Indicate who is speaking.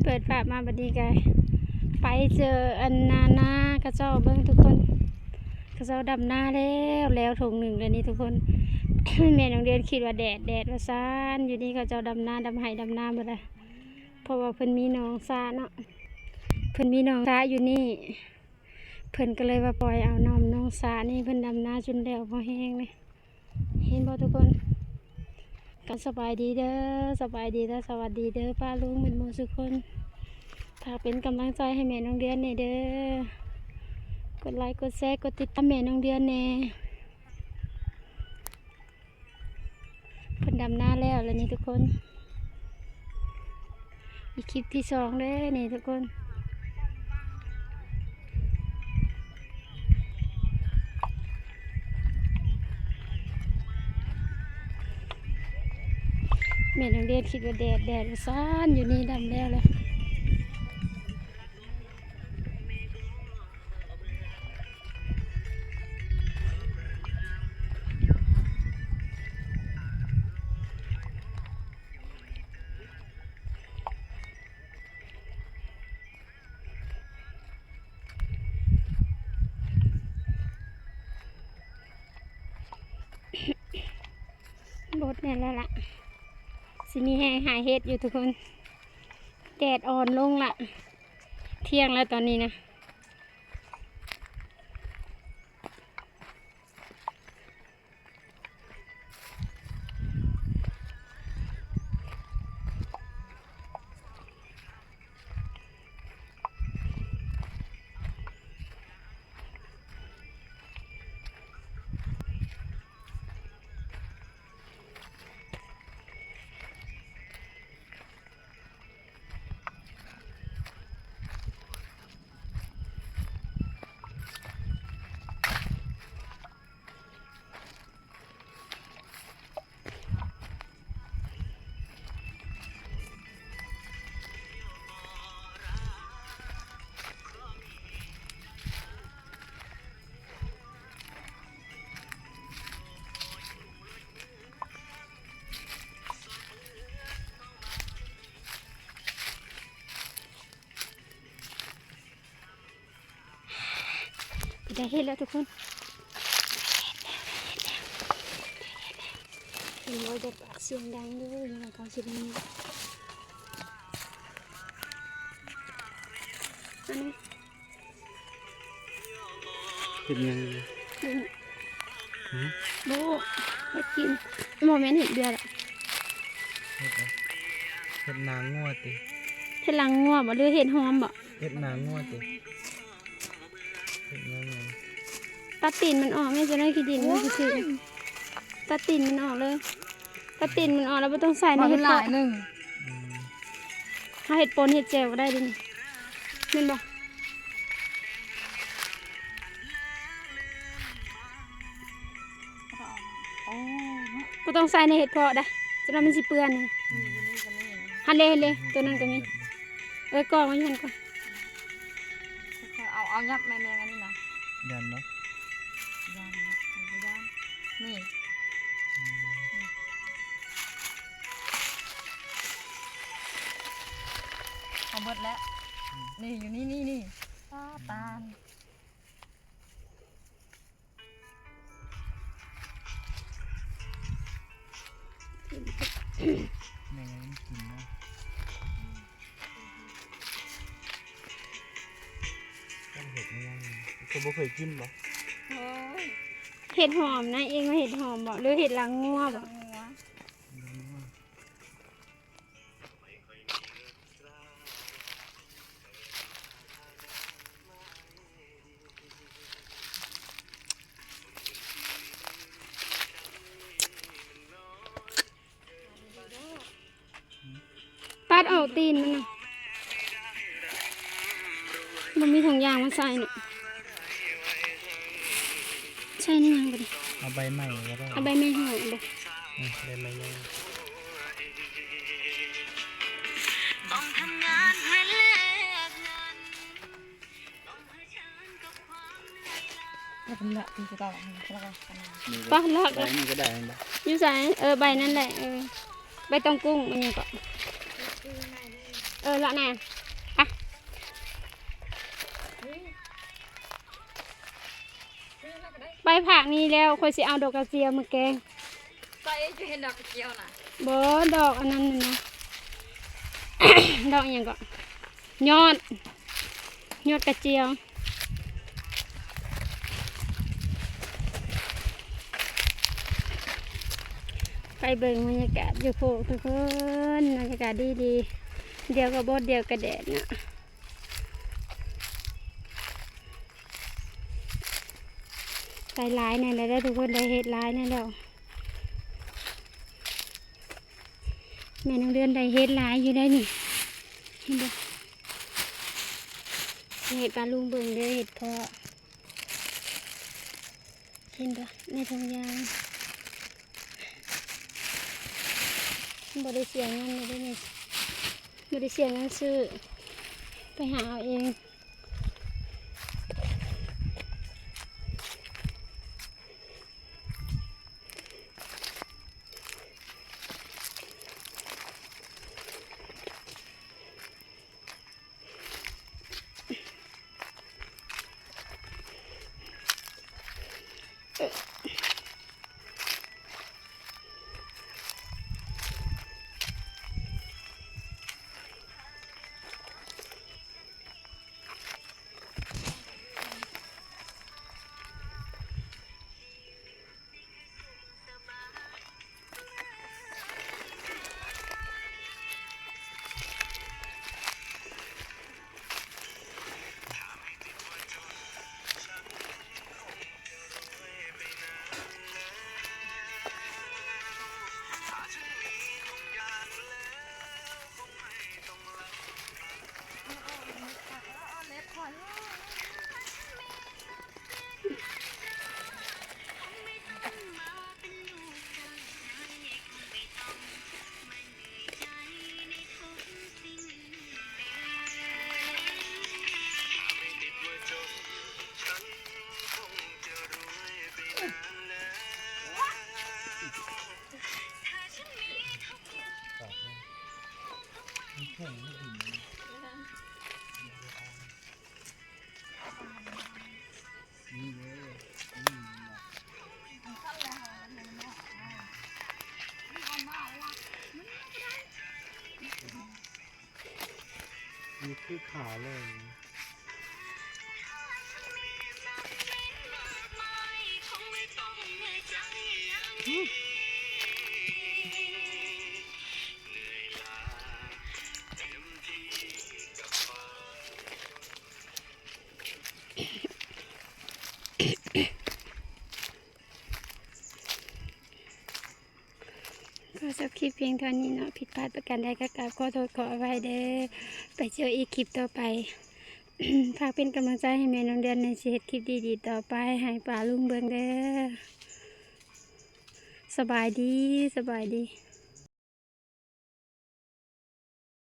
Speaker 1: เปิดฝามาบัดนี้กายไปเจออันนากระเจ้าเบิ้งทุกคนกระเจ้าดำหน้าแล้วถุงหนึ่งเลยนี่ทุกคน แม่น้องเดือนคิดว่าแดดว่าซ่านอยู่นี่เขาเจ้าดำหน้าดำไห้ดำหน้าหมดเลยเพราะว่าเพิ่นมีน้องซาเนาะเพิ่นมีน้องซาอยู่นี่เพิ่นก็เลยว่าปล่อยเอาน้องซานี่เพิ่นดำหน้าจนแล้วพอแห้งเลยเห็นบ่ทุกคนก็สบายดีเด้อสบายดีและสวัสดีเด้อป้าลุงเหมือนหมู่ทุกคนฝากเป็นกำลังใจให้แม่น้องเดือนเด้อกดไลค์กดแชร์กดติดตามแม่น้องเดือนแน่เพิ่นดำหน้าแล้วนี่ทุกคนอีกคลิปที่สองเลยนี่ทุกคนแม่น้องเดือนคิดว่าแดดซ่านอยู่นี่ดำแล้วเลยบดเนี่ยแล้วล่ะสิมีแห้งหายเฮ็ดอยู่ทุกคนแดดอ่อนลงละเที่ยงแล้วตอนนี้นะได้เห็นแล้วทุกคนเห็นว่าจะปากเสียงดังด้วยยังไงเขาสิได้ยินอันนี้
Speaker 2: เป็นยัง
Speaker 1: โบไปกินโมเมนต์เห็นเดือด
Speaker 2: เห็ดนางงัวติ
Speaker 1: เห็ดลังงัวบ่หรือเห็ดหอมบ่
Speaker 2: เห็ดนางงัวติ
Speaker 1: ตัดตีนมันออกไม่จะได้ขี้ดินมันคือตัดตีนมันออกเลยตัดตีนมันออกแล้วไม่ต้องใส่ในเห็ดปนถ้าเห็ดปนเห็ดแจ่วก็ได้ดิเห็นบ่ก็ต้องใส่ในเห็ดเพาะได้จะทำมันสิเปื้อนเลยฮันเลยตัวนั้นก็มีกองมันยันก่อน
Speaker 3: เอายับแม่กันนี่นะ
Speaker 2: ยันเนาะ
Speaker 3: ยันนี่เอาหมดแล้วนี่อยู่นี่ตาล
Speaker 2: แม่ยังกินนะต้องเห็ดยังเคยบ่เคยกินบ่
Speaker 1: เห็ดหอมนะเองว่าเห็ดหอมบ่หรือเห็ดลังงัวบ่ตัดออกตีนมันนะมันมีถุงยางมาใส่เนาะใช่นี่ยังบ่ดิ
Speaker 2: เอาใบใหม่ก็ได้
Speaker 1: เอาใบไม้ห่อบ่
Speaker 2: ใบใหม่ยัง
Speaker 3: เป็นละที่จะต้อง
Speaker 1: ป้าลอก
Speaker 2: ใบนี้ก็ได้นะ
Speaker 1: อยู่ใส่ใบนั่นแหละใบตองกุ้งมันยังก็ ละแน่อะไปผักนี้แล้วค่อยสิเอาดอกกระเจียวมาแกง
Speaker 3: ใส่จะเห็นดอกกระเจียวน่ะ
Speaker 1: บ่ดอกอันนั้นน่ะนะ ดอกอหย่างก็ยอดกระเจียวไปเบิ่งบรรยากาศอยู่โพกทุกคนบรรยากาศดีๆเดียวกับบดเดียวกับแดดน่ะใส่ลายในแล้วทุกคนได้เห็ดลายในแล้วแม่น้องเดือนได้เห็ดลายอยู่ได้นี่เห็นบ่เห็ดปลาลุงเบิ่งเด้อเห็ดเพาะเห็นบ่ในทงยางบ่ได้เสียเงินเลยได้นี่บ่ได้เสียเงินซื้อไปหาเอาเอง
Speaker 2: นี่คือขาเลย
Speaker 1: ก็จบคลิปเพียงเท่านี้เนาะผิดพลาดประการใดก็กราบขอโทษขออภัยเด้อไปเจออีกคลิปต่อไป ฝากเป็นกำลังใจให้แม่น้องเดือนในชีวิตคลิปดีๆต่อไปให้ป่าลุงเบิงเด้อสบายดี